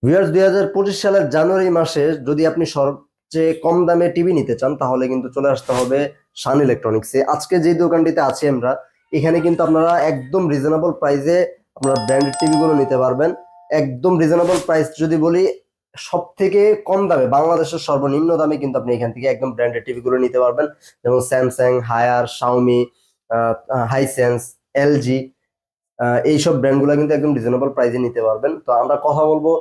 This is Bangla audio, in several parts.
ভিউয়ার্স 2025 সালের জানুয়ারি মাসে যদি আপনি সবচেয়ে কম দামে টিভি নিতে চান তাহলে কিন্তু চলে আসতে হবে শান ইলেকট্রনিক্সে। আজকে যে দোকানটিতে আছি আমরা, এখানে কিন্তু আপনারা একদম রিজনেবল প্রাইসে আপনারা ব্র্যান্ডেড টিভি গুলো নিতে পারবেন। একদম রিজনেবল প্রাইস যদি বলি, সব থেকে কম দামে বাংলাদেশের সর্বনিম্ন দামে কিন্তু আপনি এখান থেকে একদম ব্র্যান্ডেড টিভি গুলো নিতে পারবেন। যেমন Samsung, Haier, Xiaomi, Hisense, LG, এইসব ব্র্যান্ডগুলো কিন্তু একদম রিজনেবল প্রাইসে নিতে পারবেন। তো আমরা কথা বলবো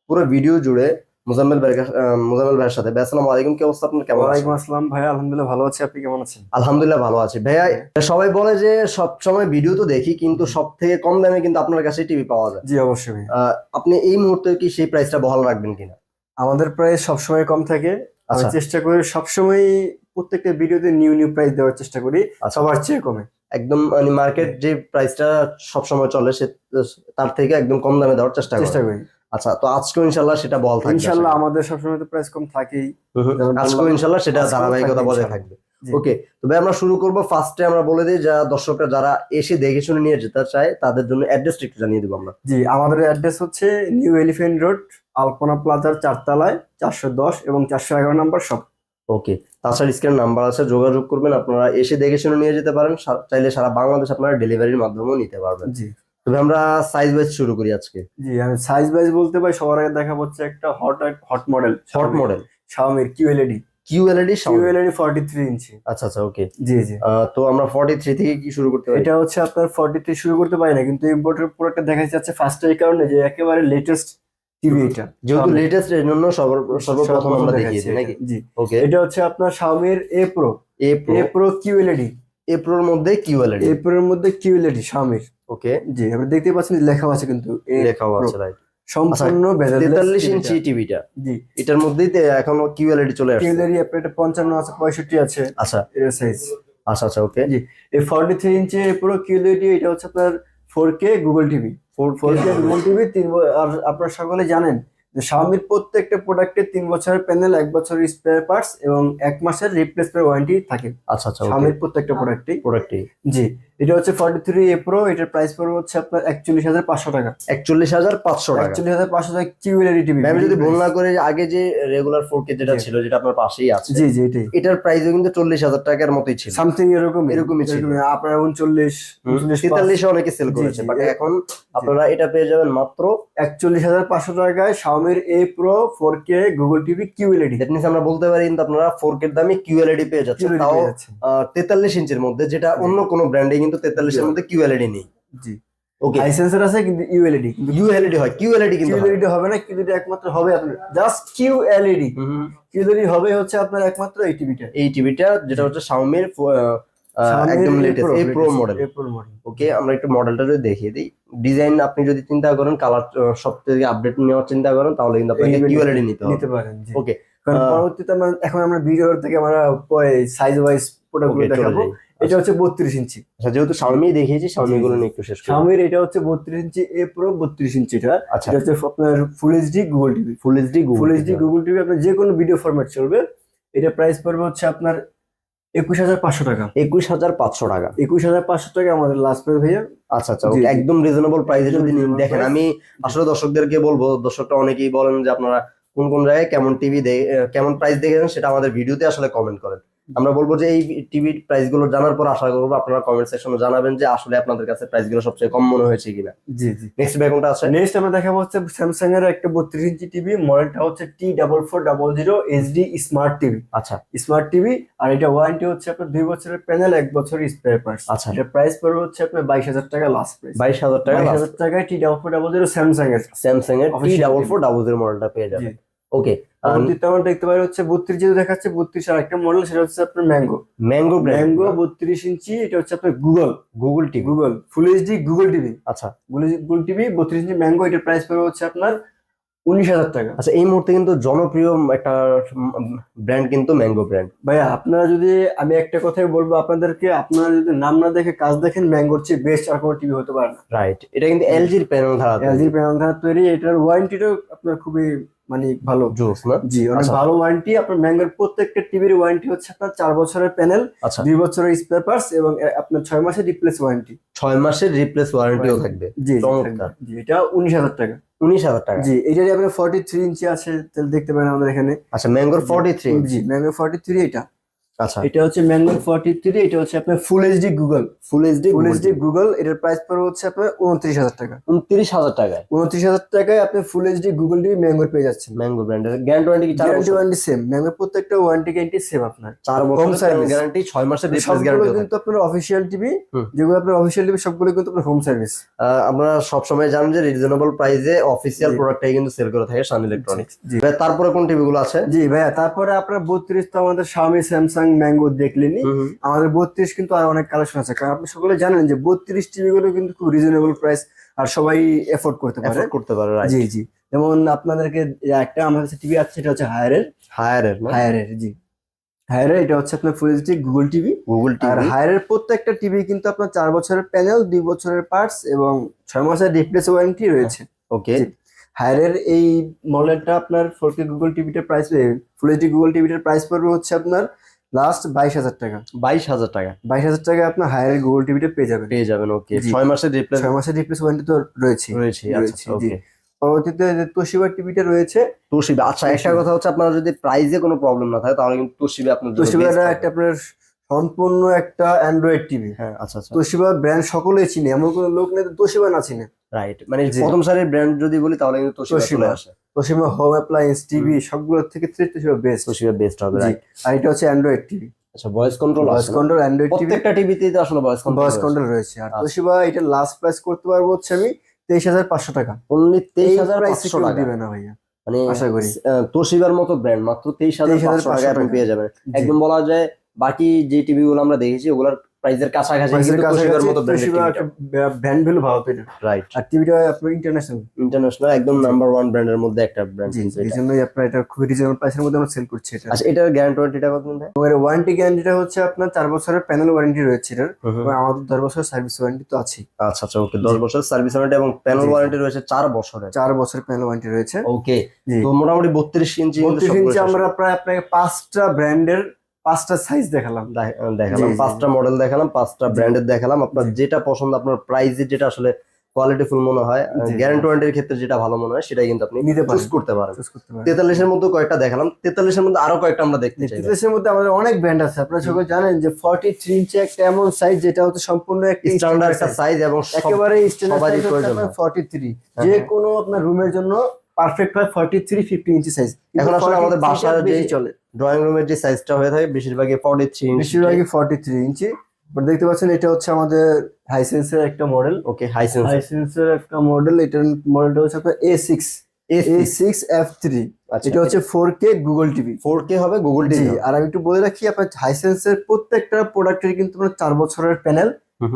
পুরো ভিডিও জুড়ে মোজাম্মেল ভাইয়ের সাথে। ভাই আসসালামু আলাইকুম, কি অবস্থা আপনার, কেমন আছেন? ওয়ালাইকুম আসসালাম ভাইয়া, আলহামদুলিল্লাহ ভালো আছি। আপনি কেমন আছেন? আলহামদুলিল্লাহ ভালো আছি ভাইয়া। সবাই বলে যে সব সময় ভিডিও তো দেখি, কিন্তু সব থেকে কম দামে কিন্তু আপনার কাছে টিভি পাওয়া যায়। জি অবশ্যই ভাইয়া। আপনি এই মুহূর্তে কি সেই প্রাইসটা বহাল রাখবেন কিনা? আমাদের প্রাইস সবসময় কম থাকে। আমি আচ্ছা চেষ্টা করি সবসময় প্রত্যেকটা ভিডিওতে নিউ নিউ প্রাইস দেওয়ার চেষ্টা করি, আচ্ছা, সবার চেয়ে কমে। একদম মানে মার্কেট যে প্রাইসটা সবসময় চলে সে তার থেকে একদম কম দামে দেওয়ার চেষ্টা চেষ্টা করেন। করি আচ্ছা, তো আজকেও ইনশাল্লাহ সেটা বহাল থাকবে। ইনশাল্লাহ। আমাদের সবসময় তো প্রাইস কম থাকেই, যেমন আজকেও বললাম, ইনশাল্লাহ সেটা আজকেও ধারাবাহিকতা থাকবে বজায় ইনশাল্লাহ। থাকবে। জি ওকে, তবে আমরা শুরু করব। ফার্স্টে আমরা বলে দিই, যা দর্শকরা যারা এসে দেখে শুনে নিয়ে যেতে চায় তাদের জন্য অ্যাড্রেসটা একটু জানিয়ে দেবো আমরা। জি, আমাদের অ্যাড্রেস হচ্ছে নিউ এলিফ্যান্ট রোড, আলপনা প্লাজার 4 তলায় 410 এবং 411 নম্বর শপ। ওকে, তাছাড়া স্ক্রিন নাম্বার আছে, যোগাযোগ করবেন। আপনারা এসে দেখে শুনে নিয়ে যেতে পারেন। চাইলে সারা বাংলাদেশ আপনারা ডেলিভারির মাধ্যমেও নিতে পারবেন। জি তবে আমরা সাইজ ওয়াইজ শুরু করি আজকে। জি, আমি সাইজ বাইজ বলতে পারি। সবার আগে দেখা হচ্ছে একটা হট মডেল, হট মডেল শাওমির কিউএলইডি কিউএলইডি। 43 ইঞ্চি। আচ্ছা আচ্ছা, ওকে। জি জি, তো আমরা 43 থেকে কি শুরু করতে পারি? এটা হচ্ছে আপনার 43 শুরু করতে পারি না, কিন্তু ইম্পোর্টের প্রোডাক্টটা দেখা যাচ্ছে ফার্স্ট এই কারণে যে একেবারে লেটেস্ট টিভি এটা। যেহেতু Xiaomi লেটেস্ট, এর জন্য সর্বপ্রথম আমরা দেখিয়ে দেখাচ্ছি দিই এটা। নাকি? জি, ওকে, এটা হচ্ছে আপনার শাওমির A Pro. A Pro. A Pro QLED, A প্রোর মধ্যে কিউএলইডি। এ প্রোর মধ্যে কিউএলইডি শাওমির। ওকে, জি, আপনি দেখতে পাচ্ছেন যে লেখা আছে কিন্তু এ লেখাও প্রো, আছে, রাইট। সম্পূর্ণ বেজেললেস 43 টিভিটা। ইঞ্চি টিভিটা, জি, এটার মধ্যেই এখনো কিউএলইডি চলে আসছে। কিউএলইডি আপনার এটা 55 আছে, 65 আছে আচ্ছা এর সাইজ। আচ্ছা আচ্ছা, ওকে। জি, এই 43 ইঞ্চি পুরো কিউএলইডি, এটা হচ্ছে আপনার 4K Google TV. 4K Google TV আর আপনারা সকলে জানেন যে শাওমির প্রত্যেকটা প্রোডাক্টে 3 বছরের প্যানেল, 1 বছরের স্পেয়ার পার্টস এবং 1 মাসের রিপ্লেসমেন্ট ওয়ারেন্টি থাকে আচ্ছা আচ্ছা, ওকে। শাওমির প্রত্যেকটা প্রোডাক্টে। প্রোডাক্টটি জি, এটা হচ্ছে 43 এ প্রো। এটার প্রাইস পড়বে হচ্ছে আপনার 41,500 টাকা। 41,500 টাকা। 41,500 টাকা কিউএলইডি টিভি। আমি যদি ভুল না করে, আগে যে রেগুলার 4K যেটা জি। ছিল, যেটা আপনার পাশেই আছে, জি জি, এটাই এটার প্রাইসও কিন্তু 40,000 টাকার মতোই ছিল। সামথিং এরকমই ছিল। আপনার 39 43 অনেকে সেল জি, করেছে, জি, বাট এখন আপনারা এটা পেয়ে যাবেন মাত্র 41,500 টাকায় শাওমির A Pro 4K Google TV QLED. That means আমরা বলতে পারি কিন্তু আপনারা 4K এর দামে কিউএলইডি পেয়ে যাচ্ছেন, তাও 43 ইঞ্চির মধ্যে, যেটা অন্য কোনো ব্র্যান্ডে কিন্তু 43 এর মধ্যে কিউএলইডি নেই। জি, ওকে, হাইসেন্সর আছে কিন্তু ইউএলইডি, কিন্তু ইউএলইডি হয়, কিউএলইডি কিন্তু হয়। কিউএলইডি হবে না। কিউএলইডি একমাত্র হবে আপনার জাস্ট কিউএলইডি। হুম, কিউএলইডি হবে হচ্ছে আপনার একমাত্র এই টিভিটা, এই টিভিটা যেটা হচ্ছে শাওমির একদম latest A Pro model. A Pro model. Okay, আমরা একটু মডেলটা যদি দেখিয়ে দিই। ডিজাইন আপনি যদি চিন্তা করেন, কালার সব থেকে আপডেট নেওয়ার চিন্তা করেন, তাহলে কিন্তু আপনাকে কিউএলইডি নিতে হবে। নিতে পারেন। জি, ওকে, কারণ পরবর্তীতে এখন আমরা ভিডিও থেকে আমরা সাইজ ওয়াইজ প্রোডাক্টগুলো দেখাবো। এটা হচ্ছে 32 ইঞ্চি। আচ্ছা, যেহেতু শাওমি দেখিয়েছি, শাওমি গুলো নিয়ে একটু শেষ করি। শাওমির এটা হচ্ছে 32 ইঞ্চি এ প্রো, 32 ইঞ্চি এটা। আচ্ছা, এটা হচ্ছে আপনার ফুল এইচডি গুগল টিভি। ফুল এইচডি গুগল টিভি আপনার যে কোনো ভিডিও ফরম্যাট চলবে। এটা প্রাইস পড়বে হচ্ছে আপনার 21,500 টাকা। 21,500 টাকা। 21,500 টাকা আমাদের লাস্ট প্রাইস ভাইয়া। আচ্ছা আচ্ছা, ওকে, একদম রিজনেবল প্রাইসে যদি Reasonable দেখেন। price। আমি আসলে দর্শকদেরকে বলবো, দর্শকরা অনেকেই বলেন যে আপনারা কোন কোন জায়গায় কেমন টিভি কেমন প্রাইস দেখেন, সেটা আমাদের ভিডিওতে আসলে কমেন্ট করেন। আমরা বলবো যে এই টিভির প্রাইস গুলো জানার পর আশা করবো আপনারা কমেন্ট সেকশনে জানাবেন যে আসলে আপনাদের কাছে প্রাইস গুলো সবচেয়ে কম মনে হয়েছে কিনা। জি জি, নেক্সট ভাই কোনটা আছে? নেক্সট আমরা দেখাবো হচ্ছে স্যামসাং এর একটা 32 ইঞ্চি টিভি। মডেলটা হচ্ছে T4400 এইচডি স্মার্ট টিভি। আচ্ছা স্মার্ট টিভি, আর এটা ওয়ারেন্টি হচ্ছে আপনার 2 বছরের প্যানেল, 1 বছরের স্পেয়ার পার্টস। আচ্ছা, এটা প্রাইস পড়বে হচ্ছে আপনার 22,000 টাকা লাস্ট প্রাইস। 22,000 টাকা। 22,000 টাকায় T4400 স্যামসাং এর স্যামসাং এর Official T4400 মডেলটা পেয়ে জি। যাবেন। ওকে, পরবর্তীতে আমরা দেখতে পারি হচ্ছে 32 যেটা দেখাচ্ছে, 32 আর একটা মডেল, সেটা হচ্ছে আপনার ম্যাঙ্গো ম্যাঙ্গো ব্র্যান্ড, 32 ইঞ্চি। এটা হচ্ছে আপনার গুগল টিভি। গুগল ফুল এইচডি গুগল টিভি। আচ্ছা গুগল টিভি 32 ইঞ্চি ম্যাঙ্গো। এটার প্রাইস পড়বে হচ্ছে আপনার 19,000 টাকা। আচ্ছা, এই মুহূর্তে কিন্তু জনপ্রিয় একটা ব্র্যান্ড কিন্তু ম্যাঙ্গো ব্র্যান্ড। ভাইয়া আপনারা যদি, আমি একটা কথাই বলবো আপনাদেরকে, আপনারা যদি নাম না দেখে কাজ দেখেন, ম্যাঙ্গোর চেয়ে বেস্ট আর কোনো টিভি হতে পারে না। রাইট, এটা কিন্তু এলজির প্যানেল ধারা। এলজির প্যানেল দ্বারা তৈরি। এটার ওয়ারেন্টিটাও আপনার খুবই মানে ভালো। জোস না? জি, অনেক আচ্ছা। ভালো ওয়ারেন্টি। আপনার ম্যাঙ্গোর প্রত্যেকটা টিভির ওয়ারেন্টি হচ্ছে আপনার 4 বছরের প্যানেল, আচ্ছা, 2 বছরের স্পেয়ার পার্টস এবং আপনার 6 মাসের রিপ্লেস ওয়ারেন্টি। 6 মাসের রিপ্লেস ওয়ারেন্টিও থাকবে। জি জি থাকবে। চমৎকার। জি, এটা 19,000 টাকা। 19,000 টাকা। জি, এটারই আপনার 43 ইঞ্চি আছে, তাহলে দেখতে পারেন আমাদের এখানে। আচ্ছা, ম্যাঙ্গোর 43 জি, ম্যাঙ্গো 43 এটা। আচ্ছা, এটা হচ্ছে ম্যাঙ্গো 43, এটা হচ্ছে আপনার ফুল এইচডি গুগল। ফুল এইচডি গুগল, এটার প্রাইস পড়বে হচ্ছে আপনার 29,000 টাকা। 29,000 টাকায় 29,000 টাকায় আপনি ফুল এইচডি গুগল টিভি ম্যাঙ্গোর পেয়ে যাচ্ছেন। ম্যাঙ্গো ব্র্যান্ডের গ্যারান্টি ওয়ারেন্টি কি 4 গ্যারান্টি বছর? ওয়ারেন্টি সেম, ম্যাঙ্গোর প্রত্যেকটা ওয়ারেন্টি গ্যারান্টি সেম আপনার। 4 হোম বছরের সার্ভিস গ্যারান্টি, 6 মাসের রিপ্লেস সবগুলো গ্যারান্টি কিন্তু আপনার অফিসিয়াল টিভি, হুম। যেগুলো আপনার অফিসিয়াল টিভি সবগুলো কিন্তু আপনার হোম সার্ভিস। আমরা সব সময় জানেন যে রিজনেবল প্রাইসে অফিসিয়াল জি। প্রোডাক্টটাই কিন্তু সেল করে থাকে শান ইলেকট্রনিক্স। জি তারপরে কোন টিভি গুলো আছে? জি ভাইয়া, তারপরে আপনার 32 তো আমাদের Xiaomi, স্যামসাং, ম্যাঙ্গো দেখলেনি। হুম, হুম। আমাদের 32 কিন্তু আর অনেক কালেকশন আছে, কারণ আপনি সকলে জানেন যে 32 টিভি গুলো কিন্তু খুব রিজনেবল প্রাইস আর সবাই এফোর্ড করতে পারে। এফোর্ড করতে পারে, রাইট। জি জি, যেমন আপনাদেরকে একটা আমাদের কাছে টিভি আছে, সেটা হচ্ছে হায়ারের না? হায়ারের জি, হায়ারের এটা হচ্ছে আপনার full HD Google TV. Google আর টিভি। হায়ারের প্রত্যেকটা টিভি কিন্তু আপনার 4 বছরের প্যানেল, 2 বছরের পার্টস এবং 6 মাসের রিপ্লেস ওয়ারেন্টি রয়েছে। ওকে। জি। হায়ারের এই মডেলটা আপনার 4K গুগল টিভিটার প্রাইস, ফুল এইচডি গুগল টিভিটার প্রাইস পড়বে হচ্ছে আপনার লাস্ট 22,000 টাকা। 22,000 টাকা 22,000 টাকায় আপনার হায়ারের গুগল টিভিটা পেয়ে যাবেন। পেয়ে যাবেন। ওকে, জি। 6 মাসের রিপ্লেস 6 মাসের রিপ্লেস ওয়ারেন্টি তো রয়েছে। রয়েছে। আচ্ছা, জি। ওকে। পরবর্তীতে তোশিবা টিভিটা রয়েছে। তোশিবা। আচ্ছা, একটা তোশিবা। কথা হচ্ছে, আপনারা যদি প্রাইসে কোনো প্রবলেম না থাকে তাহলে কিন্তু তোশিবা আপনার জন্য তোশিবাটা best একটা হবে। আপনার সম্পূর্ণ একটা অ্যান্ড্রয়েড টিভি। হ্যাঁ, আচ্ছা আচ্ছা, তোশিবা ব্র্যান্ড সকলেই চিনে, এমন কোনো লোক নেই যে তোশিবা না চিনে। রাইট। মানে জি। প্রথম সারির ব্র্যান্ড যদি বলি তাহলে কিন্তু তোশিবা চলে তোশিবা। আসে। তোশিবা হোম অ্যাপ্লায়েন্স টিভি সবগুলোর থেকে তোশিবা বেস্ট। তোশিবা বেস্ট হবে, জি। রাইট। আর এটা হচ্ছে অ্যান্ড্রয়েড টিভি। আচ্ছা, ভয়েস কন্ট্রোল ভয়েস আছে না? কন্ট্রোল অ্যান্ড্রয়েড টিভি, প্রত্যেকটা টিভিতেই তো আসলে ভয়েস ভয়েস কন্ট্রোল কন্ট্রোল রয়েছে। আর আচ্ছা। তোশিবা এটা লাস্ট প্রাইস করতে পারবো হচ্ছে আমি 23,500 টাকা। অনলি এই প্রাইসে 23,500 কেউ টাকা। দিবে না ভাইয়া, মানে আশা করি। তোশিবার মতো ব্র্যান্ড মাত্র 23,500 টাকায় আপনি টাকা। পেয়ে যাবেন। জি। একদম বলা যায় বাকি যে টিভি গুলো আমরা দেখেছি ওগুলার প্রাইসের কাছাকাছি প্রাইসের কিন্তু তোশিবার কাছাকাছি মতো ব্র্যান্ডের তোশিবা একটা ব্র্যান্ড ভ্যালু ভালো তো এটা। রাইট। আর টিভিটা আপনার ইন্টারন্যাশনাল। ইন্টারন্যাশনাল একদম জি। নাম্বার 1 ব্র্যান্ডের মধ্যে একটা ব্র্যান্ড জি, কিন্তু এই এটা। জন্যই আপনার এটা খুবই রিজনেবল প্রাইসের মধ্যে আমরা সেল করছি এটা। আচ্ছা, এটার গ্যারান্টি ওয়ারেন্টিটা কত দিন ভাই? এবং এর ওয়ারেন্টি গ্যারান্টিটা হচ্ছে আপনার 4 বছরের প্যানেল ওয়ারেন্টি রয়েছে এটার, হুম, হুম। এবং আমাদের 10 বছরের সার্ভিস ওয়ারেন্টি তো আছে। আচ্ছা আচ্ছা, ওকে। 10 বছর সার্ভিস ওয়ারেন্টি এবং প্যানেল জি, জি। ওয়ারেন্টি রয়েছে 4 বছরের। 4 বছরের প্যানেল ওয়ারেন্টি রয়েছে। ওকে। জি। তো মোটামুটি 32 ইঞ্চি কিন্তু 32 সবগুলো ইঞ্চি শেষ আমরা হলো। প্রায় আপনাকে 5টা ব্র্যান্ডের 5টা সাইজ দেখালাম। দেখালাম, জি, জি, 5টা মডেল দেখালাম, 5টা জি। ব্র্যান্ডের দেখালাম। আপনার জি। যেটা পছন্দ, আপনার প্রাইসে যেটা আসলে কোয়ালিটিফুল মনে হয়, জি। গ্যারান্টি ওয়ারেন্টির ক্ষেত্রে যেটা ভালো মনে হয় সেটাই কিন্তু আপনি নিতে পারেন। চুজ করতে পারেন। চুজ করতে পারেন। 43 এর মধ্যে কয়েকটা দেখালাম, 43 এর মধ্যে আরো কয়েকটা আমরা দেখতে চাই। 33 এর মধ্যে আমাদের অনেক ব্র্যান্ড আছে। আপনারা সকলে জানেন যে 43 ইঞ্চি একটা এমন সাইজ যেটা হচ্ছে সম্পূর্ণ একটা স্ট্যান্ডার্ড একটা সাইজ এবং একেবারে স্ট্যান্ডার্ড সবারই সাইজ হচ্ছে প্রয়োজন আপনার হয়। 43। হ্যাঁ, যে হ্যাঁ। কোনো আপনার রুমের জন্য পারফেক্ট হয় 43 50 ইঞ্চি সাইজ। এখন আসলে আমাদের বাসার যে বেশি চলে, ড্রয়িং রুমের যে সাইজটা হয়ে থাকে বেশিরভাগই 43 ইঞ্চি। বেশিরভাগই 43 ইঞ্চি। আপনারা দেখতে পাচ্ছেন এটা হচ্ছে আমাদের হাইসেন্সের একটা মডেল। ওকে, হাইসেন্স হাইসেন্সের একটা মডেল, এটার মডেলটা হচ্ছে আপনার A6 A6F3। আচ্ছা, এটা হচ্ছে 4K গুগল টিভি। 4K হবে গুগল জি, টিভি। আর আমি একটু বলে রাখি আপনার হাইসেন্সের প্রত্যেকটা প্রোডাক্টের কিন্তু 4 বছরের প্যানেল,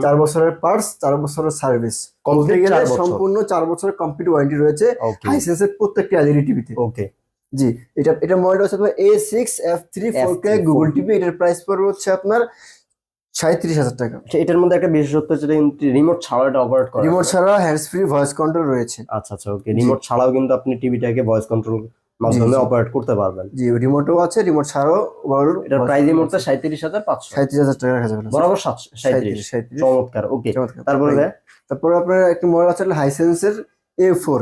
4 বছরের পার্টস, 4 বছরের সার্ভিস। বলতে Complete গেলে 4 বছর। সম্পূর্ণ 4 বছরের কমপ্লিট ওয়ারেন্টি রয়েছে ওকে, হাইসেন্সের প্রত্যেকটা এলইডি টিভিতে। ওকে। জি, এটা মডেল হচ্ছে আপনার A6F3 4K গুগল টিভি। এটার প্রাইস পড়বে হচ্ছে আপনার 37,000 টাকা। আচ্ছা, এটার মধ্যে একটা বিশেষত্ব যেটা কিন্তু রিমোট ছাড়া এটা অপারেট করা রিমোট যায়। ছাড়া হ্যান্ডস ফ্রি ভয়েস কন্ট্রোল রয়েছে। আচ্ছা আচ্ছা, ওকে। রিমোট ছাড়াও কিন্তু আপনি টিভিটাকে ভয়েস কন্ট্রোল মাধ্যমে জি। অপারেট করতে পারবেন। জি, রিমোটও আছে, রিমোট ছাড়াও ওভারঅল এটার প্রাইস এই মুহূর্তে 37,500 37,000 টাকা রাখা যাবে। বরাবর 37। 37। চমৎকার, ওকে। চমৎকার। তারপরে তারপরে আপনার একটা মডেল আছে হাইসেন্সের A4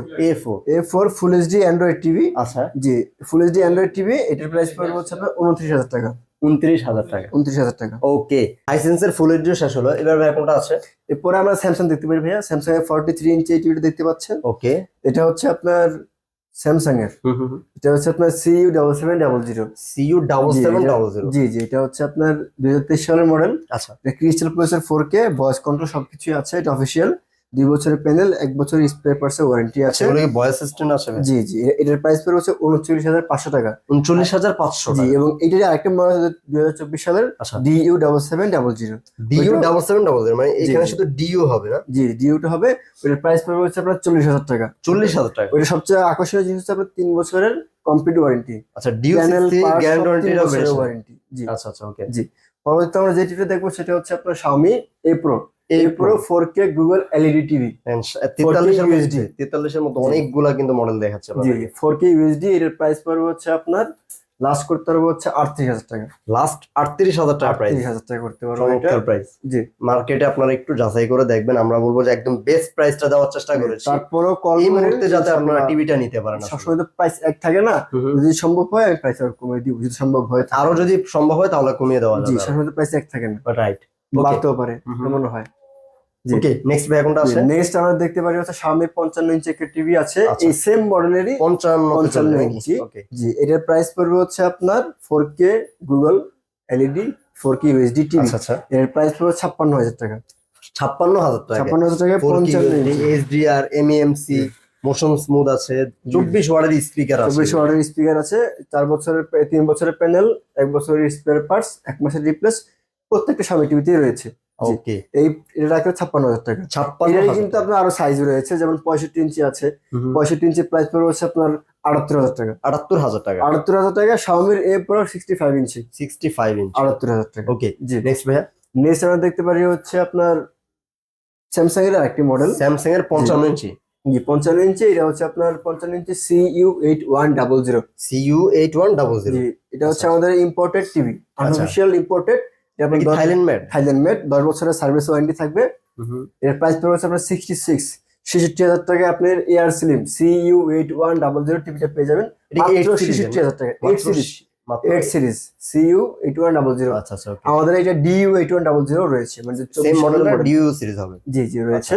A4 full HD Android TV. আচ্ছা, জি, ফুল এইচডি অ্যান্ড্রয়েড টিভি। এটার প্রাইস পড়বে হচ্ছে আপনার 29,000 টাকা। 29,000 টাকা। 29,000 টাকা। ওকে, হাইসেন্সের ফুল এইচডি শেষ হলো, এবার ভাই কোনটা আছে? এরপরে আমরা স্যামসাং দেখতে পারি ভাইয়া। স্যামসাং এর 43 ইঞ্চি এই টিভিটা দেখতে পাচ্ছেন। ওকে। এটা হচ্ছে আপনার স্যামসাং এর, এটা হচ্ছে আপনার CU7700। CU7700। জি জি, এটা হচ্ছে আপনার 2023 সালের মডেল। আচ্ছা, এটা crystal processor 4K voice control সবকিছুই আছে। এটা অফিসিয়াল 2 বছরের প্যানেল, 1 বছরের স্পেয়ার পার্টসের ওয়ারেন্টি আছে। এগুলো কি ভয়েস অ্যাসিস্ট্যান্ট আছে ভাই? জি জি, এটার প্রাইস পড়বে হচ্ছে 39,500 টাকা। 39,500 জি, টাকা। এবং এটার আরেকটা মডেল আছে 2024 সালের আচ্ছা, DU7700। DU7700, মানে এখানে জি। শুধু DU হবে না? জি, ডিউটা হবে। ওটার প্রাইস পড়বে হচ্ছে আপনার 40,000 টাকা। 40,000 টাকা। ওটা সবচেয়ে আকর্ষণীয় জিনিস হচ্ছে আপনার 3 বছরের কমপ্লিট ওয়ারেন্টি, আচ্ছা, DU60 গ্যারান্টি ওয়ারেন্টিটাও বেশি। ওয়ারেন্টি। জি আচ্ছা আচ্ছা, ওকে। জি। পরবর্তীতে আমরা যে টিভিটা দেখবো সেটা হচ্ছে আপনার Xiaomi A Pro। A Pro 4K Google LED TV 43 এর USD 43 এর মধ্যে জি। অনেকগুলা কিন্তু মডেল দেখাচ্ছে জি 4K ইউএসডি, এর প্রাইস পড়বে হচ্ছে আপনার লাস্ট করতে পারবো হচ্ছে 38,000 টাকা। লাস্ট 38,000 টাকা প্রাইস, 38,000 টাকা করতে পারবো এটা। চমৎকার প্রাইস। জি মার্কেটে আপনারা একটু যাচাই করে দেখবেন, আমরা বলবো যে একদম বেস্ট প্রাইসটা দেওয়ার চেষ্টা করেছি তারপরও কল এই করে মুহূর্তে, যাতে আপনারা টিভিটা নিতে পারেন। সবসময় তো প্রাইস এক থাকে না, যদি সম্ভব হয় আমি প্রাইস কমিয়ে দিব, যদি সম্ভব হয় আরো যদি সম্ভব হয় তাহলে কমিয়ে দেওয়া জি, যাবে। সবসময় তো প্রাইস এক থাকে না, রাইট, বাড়তেও পারে মনে হয়। জি ওকে নেক্সট ভাই কোনটা আছে? নেক্সট আমরা দেখতে পারি হচ্ছে Xiaomi 55 ইঞ্চি একটা টিভি আছে, আচ্ছা। এই সেম মডেলেরই 55 ইঞ্চি। ওকে জি এটার প্রাইস পড়বে হচ্ছে আপনার 4K Google LED 4K USD TV, আচ্ছা আচ্ছা, এর প্রাইস পড়বে 56,000 টাকা। 56,000 টাকা। 56,000 টাকা 55 ইঞ্চি, এইচডিআর, এমইএমসি, মোশন স্মুথ আছে, 24 ওয়াটের স্পিকার আছে, 24 ওয়াটের স্পিকার আছে, 4 বছরের 3 বছরের প্যানেল, 1 বছরের স্পেয়ার পার্টস, 1 মাসের রিপ্লেস, প্রত্যেকটা Xiaomi টিভিতেই রয়েছে। জি, ওকে এই এটা রাখবে 56,000 টাকা। 56,000 এর কিন্তু আপনার আরো সাইজ রয়েছে, যেমন 65 ইঞ্চি আছে, 65 ইঞ্চি প্রাইস পড়বে হচ্ছে আপনার 78,000 টাকা। 78,000 টাকা। 78,000 টাকা Xiaomi A Pro 65 ইঞ্চি, 65 ইঞ্চি, 78,000 টাকা। ওকে জি নেক্সট ভাইয়া? নেক্সট আমরা দেখতে পারি হচ্ছে আপনার স্যামসাং এর আরেকটি মডেল, স্যামসাং এর 55 ইঞ্চি, জি 55 ইঞ্চি, এটা হচ্ছে আপনার 55 ইঞ্চি CU8100। CU8100, জি এটা হচ্ছে আমাদের ইম্পোর্টেড টিভি, আনঅফিশিয়াল ইম্পোর্টেড, এটা এটা কি থাইল্যান্ড মেড? থাইল্যান্ড মেড, 10 বছরের সার্ভিস ওয়ারেন্টি থাকবে। এর প্রাইস পড়বে হচ্ছে আপনার 66,000 টাকা। আপনার এয়ার স্লিম CU8100 টিভিটা পেয়ে যাবেন এটা কি মাত্র 8 সিরিজ? 66,000 টাকা। 8 সিরিজ, মাত্র 8 সিরিজ CU8100। আচ্ছা আচ্ছা, ওকে আমাদের এটা DU8100 রয়েছে, মানে যে সেম 24 মডেলের মডেল। ডিউ সিরিজ হবে। জি জি রয়েছে,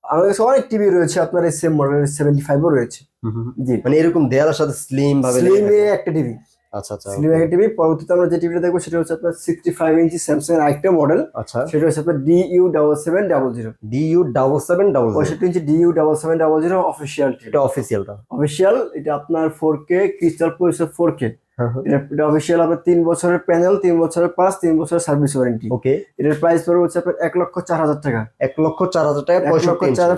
আমাদের কাছে অনেক টিভি রয়েছে, আপনার এই সেম মডেলের 75ও রয়েছে। জি মানে এরকম দেয়ালের সাথে স্লিম ভাবে লেখা স্লিম থাকে। একটা টিভি, আচ্ছা আচ্ছা, স্লিম একটা টিভি। পরবর্তীতে আমরা যে টিভিটা দেখবো সেটা হচ্ছে আপনার 65 ইঞ্চি স্যামসাং এর আরেকটা মডেল, আচ্ছা সেটা হচ্ছে আপনার DU7700। DU7700, 65 ইঞ্চি DU7700 অফিসিয়াল টিভি, এটা অফিসিয়ালটা। অফিসিয়াল। এটা আপনার 4K ক্রিস্টাল প্রসেসর 4K, এটা অফিসিয়াল। আপনার 3 বছরের প্যানেল, 3 বছরের পাস, 3 বছরের সার্ভিস ওয়ারেন্টি। ওকে এটার প্রাইস পড়বে হচ্ছে আপনার 1,04,000 টাকা। 1,04,000 টাকা,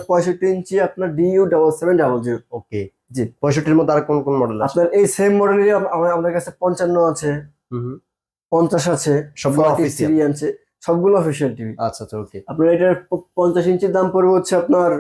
65 ইঞ্চি আপনার DU7700। ওকে জি 65 এর মধ্যে আর কোন কোন মডেল আছে? আপনার এই সেম মডেলের আমাদের কাছে 55 আছে, 50 আছে, সবগুলো 43 অফিসিয়াল। আছে, সবগুলো অফিসিয়াল টিভি। আচ্ছা আচ্ছা, ওকে আপনার এটার 50 ইঞ্চির দাম পড়বে হচ্ছে আপনার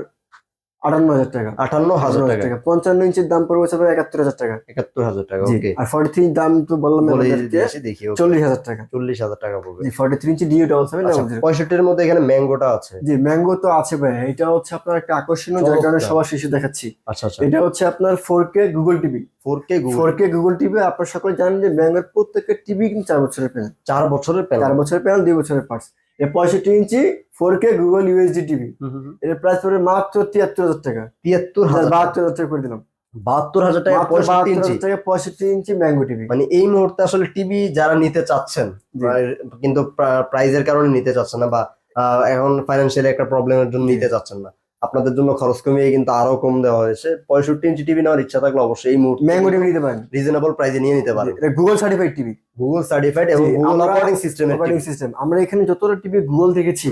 58,000 টাকা। 58,000 টাকা। 55 ইঞ্চির দাম পড়বে হচ্ছে আপনার 71,000 টাকা। 71,000 টাকা, জি, ওকে আর 43 দাম তো বললাম বলে আপনাদেরকে, দিয়েছি, দেখি 40,000 টাকা। 40,000 টাকা পড়বে। জি 43 ইঞ্চি DU7700। 65 এর মধ্যে এখানে ম্যাঙ্গোটা আছে। জি ম্যাঙ্গো তো আছে ভাই, এটা হচ্ছে আপনার একটা আকর্ষণীয়, যার কারণে চমৎকার। সবার শেষে দেখাচ্ছি। আচ্ছা আচ্ছা, এটা হচ্ছে আপনার 4K Google TV, 4K Google, 4K Google TV. আপনারা সকলে জানেন যে ম্যাঙ্গোর প্রত্যেকটা টিভি কিন্তু 4 বছরের প্যানেল, 4 বছরের 4 প্যানেল। বছরের প্যানেল, 2 বছরের পার্টস। এর 65 ইঞ্চি 4K গুগল ইউএসডি টিভি, এর প্রাইস পড়বে মাত্র 73,000 টাকা। 73,000, 72,000 টাকা করে দিলাম। 72,000 টাকা, মাত্র 65 ইঞ্চি। 72,000 টাকা 65 ইঞ্চি ম্যাঙ্গো টিভি। মানে এই মুহূর্তে আসলে টিভি যারা নিতে চাচ্ছেন, জি। কিন্তু প্রাইজের কারণে নিতে চাচ্ছেন না, বা এখন ফাইন্যান্সিয়ালি একটা প্রবলেমের জন্য জি। নিতে চাচ্ছেন না, আপনাদের জন্য খরচ কমিয়ে কিন্তু আরো কম দেওয়া হয়েছে। 65 ইঞ্চি টিভি নেওয়ার ইচ্ছা থাকলে অবশ্যই এই মুহূর্তে ম্যাঙ্গো টিভি নিতে পারেন, রিজনেবল প্রাইসে নিয়ে নিতে পারেন। এটা Google certified TV, Google certified এবং জি, গুগল আমরা অপারেটিং সিস্টেমের অপারেটিং সিস্টেম। আমরা এখানে যতটা টিভি গুগল দেখেছি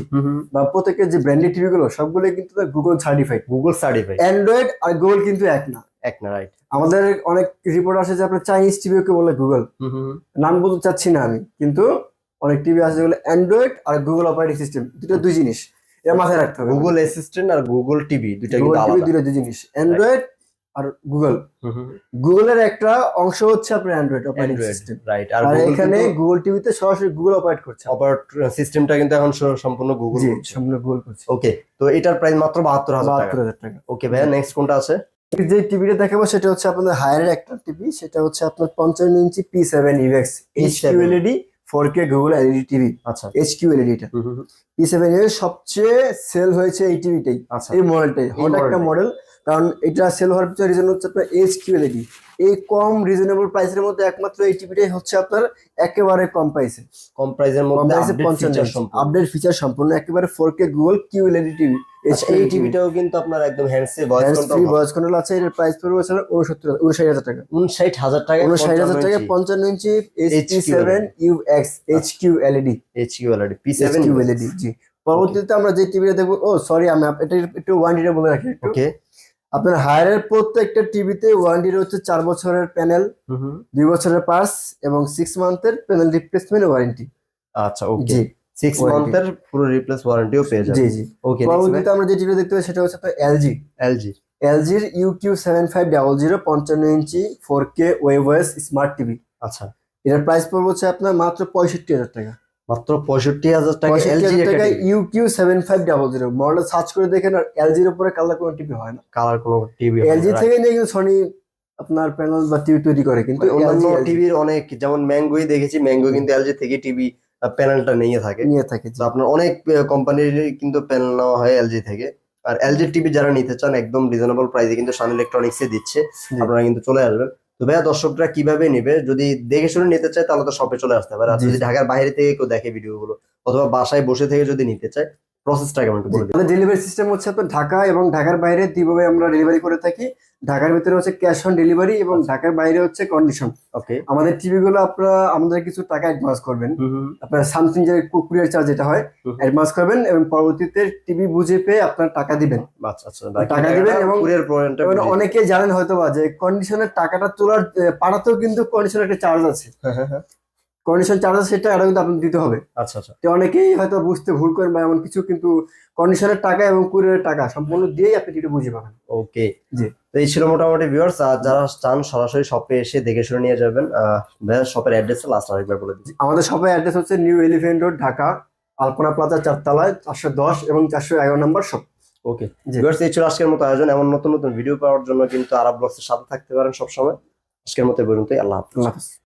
বা প্রত্যেকের যে ব্র্যান্ডেড টিভি গুলো সবগুলো কিন্তু Google certified. Google certified, Android আর গুগল কিন্তু এক না। এক না, রাইট। আমাদের অনেক রিপোর্ট আসে যে আপনার চাইনিজ টিভিকে বলে গুগল, নাম বলতে চাচ্ছি না আমি, কিন্তু অনেক টিভি আছে যেগুলো অ্যান্ড্রয়েড আর গুগল অপারেটিং সিস্টেম, দুটো দুই জিনিস, এটা মাথায় রাখতে হবে। গুগল অ্যাসিস্ট্যান্ট আর গুগল টিভি দুইটা গুগল কিন্তু টিভি আলাদা। দুটো দুই জিনিস, অ্যান্ড্রয়েড আর গুগল। গুগলের একটা অংশ হচ্ছে আপনার অ্যান্ড্রয়েড অপারেটিং সিস্টেম, রাইট। আর এখানে গুগল টিভিতে সরাসরি গুগল অপারেট করছে। অপারেটিং সিস্টেমটা কিন্তু এখন সম্পূর্ণ গুগল জি করছে। সম্পূর্ণ গুগল করছে। ওকে, তো এটার প্রাইস মাত্র 72,000 টাকা। 72,000 টাকা। ওকে ভাইয়া, নেক্সট কোনটা আছে? যে টিভিটা দেখাবো সেটা হচ্ছে আপনাদের হায়ারের একটা টিভি, সেটা হচ্ছে আপনার 55 ইঞ্চি P7UX HQLED 4K Google LED TV. আচ্ছা, HQLED এটা P7UX সবচেয়ে সেল হয়েছে এই টিভিটাই, আচ্ছা, এই মডেলটাই হট একটা মডেল। কারণ এটা সেল হওয়ার পিছনে রিজন হচ্ছে আপনার HQLED, এই কম রিজনেবল প্রাইসের মধ্যে একমাত্র এই টিভিটাই হচ্ছে আপনার একেবারে কম প্রাইসে, কম প্রাইসের মধ্যে আপডেট ফিচার সম্পূর্ণ একেবারে 4K গুগল QLED টিভি। এই টিভিটাও কিন্তু আপনার একদম হ্যান্ডসে ভয়েস কন্ট্রোল, ভয়েস কন্ট্রোল আছে। এর প্রাইস পড়বে 59,000 টাকা। 59,000 টাকা, 59,000 টাকা 55 ইঞ্চি P7UX HQLED P7 জি। পরবর্তীতে আমরা যে টিভিটা দেখবো, ও সরি আমি এটা একটু ওয়ারেন্টিটা বলে রাখি একটু। ওকে, আপনার হায়ারের প্রত্যেকটা টিভিতে ওয়ারেন্টি রয়েছে 4 বছরের প্যানেল, 2 বছরের পার্টস এবং 6 মান্থের প্যানেল রিপ্লেসমেন্ট ওয়ারেন্টি। আচ্ছা, ওকে। জি 6 Warranty। মান্থের পুরো রিপ্লেস ওয়ারেন্টিও পেয়ে জি যাবেন। জি। ওকে, পরবর্তীতে আমরা যে টিভি দেখতে পাই সেটা হচ্ছে তো এলজি। এলজি। এলজির UQ7500 55 ইঞ্চি 4K ওয়েভওয়েস স্মার্ট টিভি। আচ্ছা, এটার প্রাইস পড়বে হচ্ছে আপনার মাত্র 65,000 টাকা। মাত্র 65,000 টাকা এলজি 65,000 একটা টাকায় টিভি। UQ7500 মডেল সার্চ করে দেখেন, আর এলজির উপরে কালার কোনো টিভি হয় না। কালার কোনো টিভি এলজি থেকে নিয়ে কিন্তু সনি আপনার প্যানেল বা টিভি তৈরি করে, কিন্তু অন্যান্য LG টিভির অনেক, যেমন ম্যাঙ্গোই দেখেছি, ম্যাঙ্গো কিন্তু এলজি থেকে টিভি প্যানেলটা নিয়ে থাকে। নিয়ে থাকে। তো আপনার অনেক কোম্পানির কিন্তু প্যানেল নেওয়া হয় এলজি থেকে। আর এলজি টিভি যারা নিতে চান একদম রিজনেবল প্রাইসে কিন্তু সান ইলেকট্রনিক্স এ দিচ্ছে, জি। আপনারা কিন্তু চলে আসবেন। তো ভাইয়া, দর্শকরা কিভাবে নিবে? যদি দেখে শুনে নিতে চায় তাহলে তো শপে চলে আসতে পারে, আর জি। যদি ঢাকার বাইরে থেকে কেউ দেখে ভিডিওগুলো অথবা বাসায় বসে থেকে যদি নিতে চায়, প্রসেসটা কেমন একটু বলে দিন। আমাদের ডেলিভারি সিস্টেম হচ্ছে আপনার ঢাকা এবং ঢাকার বাইরে দুইভাবে আমরা ডেলিভারি করে থাকি। ঢাকার ভিতরে হচ্ছে ক্যাশ অন ডেলিভারি এবং ঢাকার বাইরে হচ্ছে কন্ডিশন। ওকে। আমাদের টিভি গুলো আপনারা আমাদের কিছু টাকা অ্যাডভান্স করবেন, আপনার সামথিং যে কুরিয়ার চার্জ যেটা হয় অ্যাডভান্স করবেন, এবং পরবর্তীতে টিভি বুঝে পেয়ে আপনার টাকা দিবেন। আচ্ছা আচ্ছা, টাকা দিবেন এবং কুরিয়ার পয়েন্টটা অনেকে জানেন হয়তো বা যে কন্ডিশনের টাকাটা তোলার পাঠাতেও কিন্তু কন্ডিশনের একটা চার্জ আছে, কন্ডিশন চার্জ আছে, সেটা কিন্তু আপনার দিতে হবে। আচ্ছা আচ্ছা। তো অনেকেই হয়তো বুঝতে ভুল করেন বা এমন কিছু, কিন্তু কন্ডিশনের টাকা এবং কুরিয়ারের টাকা সম্পূর্ণ দিয়েই আপনি টিভি বুঝে পাবেন। ওকে জি। তো এই ছিল মোটামুটি ভিউয়ার্স। আর যারা চান সরাসরি শপে এসে দেখে শুনে নিয়ে যাবেন, ভাইয়া শপের অ্যাড্রেসটা লাস্ট আরেকবার বলে দিচ্ছি। আমাদের শপের অ্যাড্রেস হচ্ছে নিউ এলিফ্যান্ট রোড, ঢাকা, আলপনা প্লাজা 4 তলায় 410 এবং 411 নম্বর শপ। ওকে জি। ভিউয়ার্স, এই ছিল আজকের মতো আয়োজন। এমন নতুন নতুন ভিডিও পাওয়ার জন্য কিন্তু আরব ব্লগসের সাথে থাকতে পারেন সবসময়। আজকের মতো এই পর্যন্তই। আল্লাহ হাফেজ। আল্লাহ হাফেজ।